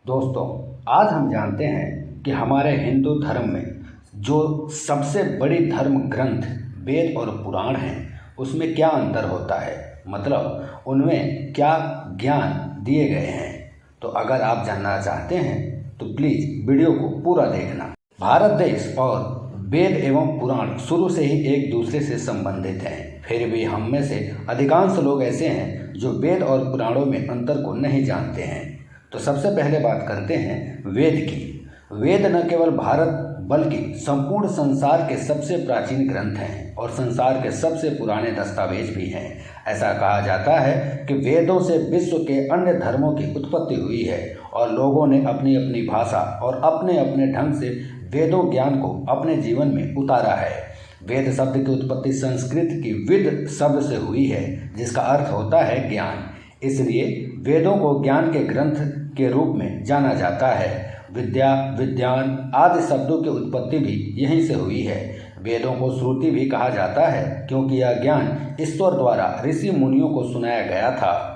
दोस्तों, आज हम जानते हैं कि हमारे हिंदू धर्म में जो सबसे बड़ी धर्म ग्रंथ वेद और पुराण हैं उसमें क्या अंतर होता है, मतलब उनमें क्या ज्ञान दिए गए हैं। तो अगर आप जानना चाहते हैं तो प्लीज़ वीडियो को पूरा देखना। भारत देश और वेद एवं पुराण शुरू से ही एक दूसरे से संबंधित हैं, फिर भी हम में से अधिकांश लोग ऐसे हैं जो वेद और पुराणों में अंतर को नहीं जानते हैं। तो सबसे पहले बात करते हैं वेद की। वेद न केवल भारत बल्कि संपूर्ण संसार के सबसे प्राचीन ग्रंथ हैं और संसार के सबसे पुराने दस्तावेज भी हैं। ऐसा कहा जाता है कि वेदों से विश्व के अन्य धर्मों की उत्पत्ति हुई है और लोगों ने अपनी अपनी भाषा और अपने अपने ढंग से वेदों ज्ञान को अपने जीवन में उतारा है। वेद शब्द की उत्पत्ति संस्कृत की विद शब्द से हुई है, जिसका अर्थ होता है ज्ञान। इसलिए वेदों को ज्ञान के ग्रंथ के रूप में जाना जाता है। विद्या, विज्ञान आदि शब्दों की उत्पत्ति भी यहीं से हुई है। वेदों को श्रुति भी कहा जाता है क्योंकि यह ज्ञान ईश्वर द्वारा ऋषि मुनियों को सुनाया गया था।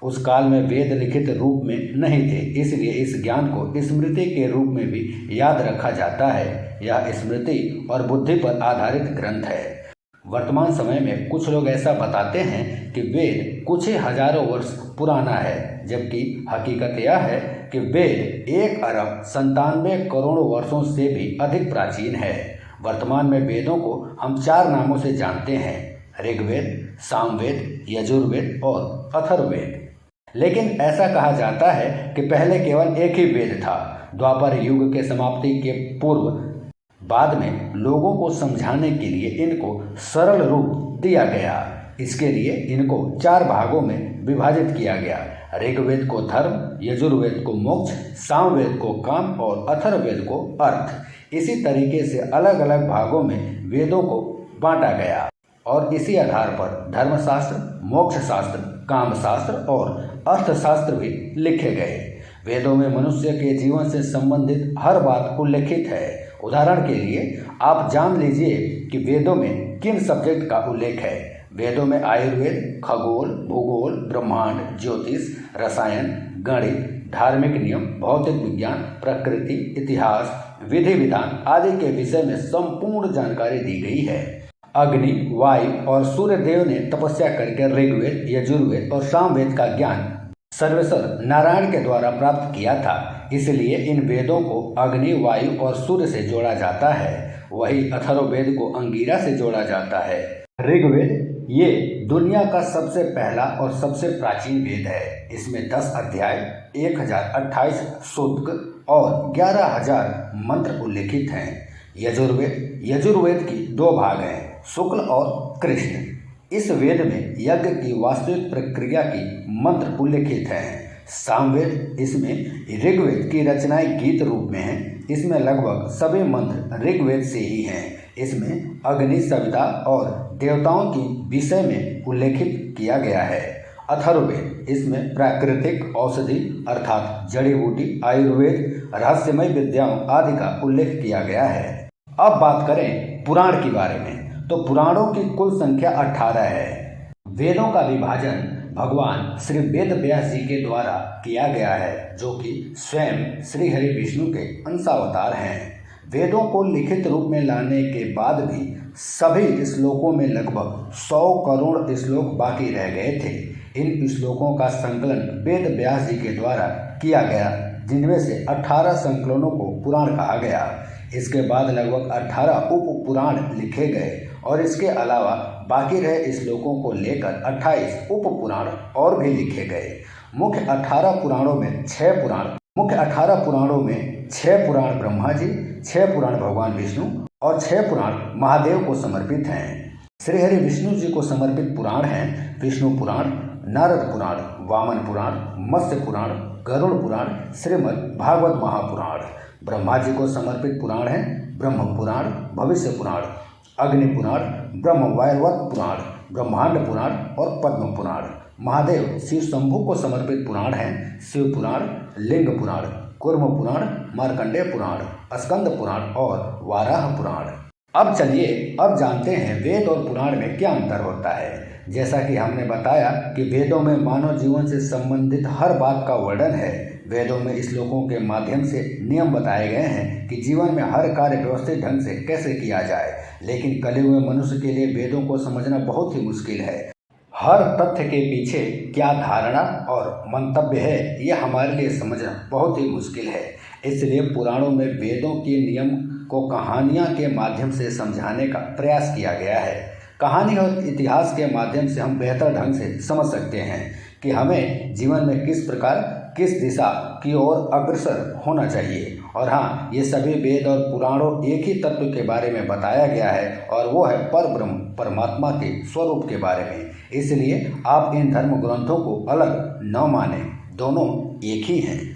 उस काल में वेद लिखित रूप में नहीं थे, इसलिए इस ज्ञान को स्मृति के रूप में भी याद रखा जाता है। यह स्मृति और बुद्धि पर आधारित ग्रंथ है। वर्तमान समय में कुछ लोग ऐसा बताते हैं कि वेद कुछ ही हजारों वर्ष पुराना है, जबकि हकीकत यह है कि वेद 1 अरब 97 करोड़ वर्षों से भी अधिक प्राचीन है। वर्तमान में वेदों को हम 4 नामों से जानते हैं: ऋग्वेद, सामवेद, यजुर्वेद और अथर्ववेद। लेकिन ऐसा कहा जाता है कि पहले केवल एक ही वेद था। द्वापर युग के समाप्ति के पूर्व बाद में लोगों को समझाने के लिए इनको सरल रूप दिया गया। इसके लिए इनको 4 भागों में विभाजित किया गया: ऋग्वेद को धर्म, यजुर्वेद को मोक्ष, सामवेद को काम और अथर्ववेद को अर्थ। इसी तरीके से अलग अलग भागों में वेदों को बांटा गया और इसी आधार पर धर्मशास्त्र, मोक्ष शास्त्र, काम शास्त्र और अर्थशास्त्र भी लिखे गए। वेदों में मनुष्य के जीवन से संबंधित हर बात उल्लेखित है। उदाहरण के लिए आप जान लीजिए कि वेदों में किन सब्जेक्ट का उल्लेख है। वेदों में आयुर्वेद, खगोल, भूगोल, ब्रह्मांड, ज्योतिष, रसायन, गणित, धार्मिक नियम, भौतिक विज्ञान, प्रकृति, इतिहास, विधि विधान आदि के विषय में संपूर्ण जानकारी दी गई है। अग्नि, वायु और सूर्य देव ने तपस्या करके ऋग्वेद, यजुर्वेद और सामवेद का ज्ञान सर्वेश्वर नारायण के द्वारा प्राप्त किया था। इसलिए इन वेदों को अग्नि, वायु और सूर्य से जोड़ा जाता है। वही अथर्ववेद को अंगिरा से जोड़ा जाता है। ऋग्वेद ये दुनिया का सबसे पहला और सबसे प्राचीन वेद है। इसमें 10 अध्याय, 1028 सूक्त और 11,000 मंत्र उल्लेखित हैं। यजुर्वेद की 2 भाग हैं, शुक्ल और कृष्ण। इस वेद में यज्ञ की वास्तविक प्रक्रिया की मंत्र उल्लेखित हैं। सामवेद, इसमें ऋग्वेद की रचनाएं गीत रूप में हैं। इसमें लगभग सभी मंत्र ऋग्वेद से ही हैं। इसमें अग्नि, सविता और देवताओं की विषय में उल्लेखित किया गया है। अथर्ववेद, इसमें प्राकृतिक औषधि अर्थात जड़ी बूटी, आयुर्वेद, रहस्यमय विद्याओं आदि का उल्लेख किया गया है। अब बात करें पुराण के बारे में, तो पुराणों की कुल संख्या 18 है। वेदों का विभाजन भगवान श्री वेद व्यास जी के द्वारा किया गया है, जो कि स्वयं श्री हरि विष्णु के अंशावतार हैं। वेदों को लिखित रूप में लाने के बाद भी सभी श्लोकों में लगभग 100 करोड़ श्लोक बाकी रह गए थे। इन श्लोकों का संकलन वेद व्यास जी के द्वारा किया गया, जिनमें से 18 संकलनों को पुराण कहा गया। इसके बाद लगभग 18 उप पुराण लिखे गए और इसके अलावा बाकी रहे श्लोकों को लेकर 28 उप पुराण और भी लिखे गए। मुख्य 18 पुराणों में 6 पुराण ब्रह्मा जी, 6 पुराण भगवान विष्णु और 6 पुराण महादेव को समर्पित हैं। श्री हरि विष्णु जी को समर्पित पुराण हैं विष्णु पुराण, नारद पुराण, वामन पुराण, मत्स्य पुराण, गरुड़ पुराण, श्रीमद् भागवत महापुराण। ब्रह्मा जी को समर्पित पुराण हैं ब्रह्म पुराण, भविष्य पुराण, अग्नि पुराण, ब्रह्म वैवर्त पुराण, ब्रह्मांड पुराण और पद्म पुराण। महादेव शिव शंभु को समर्पित पुराण हैं शिव पुराण, लिंग पुराण, कूर्म पुराण, मार्कंडेय पुराण, स्कंद पुराण और वाराह पुराण। अब चलिए अब जानते हैं वेद और पुराण में क्या अंतर होता है। जैसा कि हमने बताया कि वेदों में मानव जीवन से संबंधित हर बात का वर्णन है। वेदों में श्लोकों के माध्यम से नियम बताए गए हैं कि जीवन में हर कार्य व्यवस्थित ढंग से कैसे किया जाए। लेकिन कले हुए मनुष्य के लिए वेदों को समझना बहुत ही मुश्किल है। हर तथ्य के पीछे क्या धारणा और मंतव्य है, यह हमारे लिए समझना बहुत ही मुश्किल है। इसलिए पुराणों में वेदों के नियम को कहानियाँ के माध्यम से समझाने का प्रयास किया गया है। कहानी और इतिहास के माध्यम से हम बेहतर ढंग से समझ सकते हैं कि हमें जीवन में किस प्रकार किस दिशा की ओर अग्रसर होना चाहिए। और हाँ, ये सभी वेद और पुराणों एक ही तत्व के बारे में बताया गया है और वो है परब्रह्म परमात्मा के स्वरूप के बारे में। इसलिए आप इन धर्म ग्रंथों को अलग न मानें, दोनों एक ही हैं।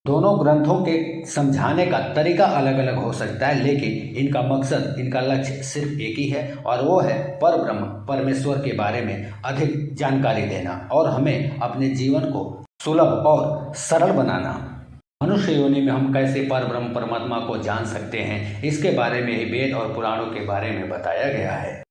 दोनों ग्रंथों के समझाने का तरीका अलग अलग हो सकता है, लेकिन इनका मकसद, इनका लक्ष्य सिर्फ एक ही है और वो है परब्रह्म परमेश्वर के बारे में अधिक जानकारी देना और हमें अपने जीवन को सुलभ और सरल बनाना। मनुष्य योनि में हम कैसे परब्रह्म परमात्मा को जान सकते हैं, इसके बारे में ही वेद और पुराणों के बारे में बताया गया है।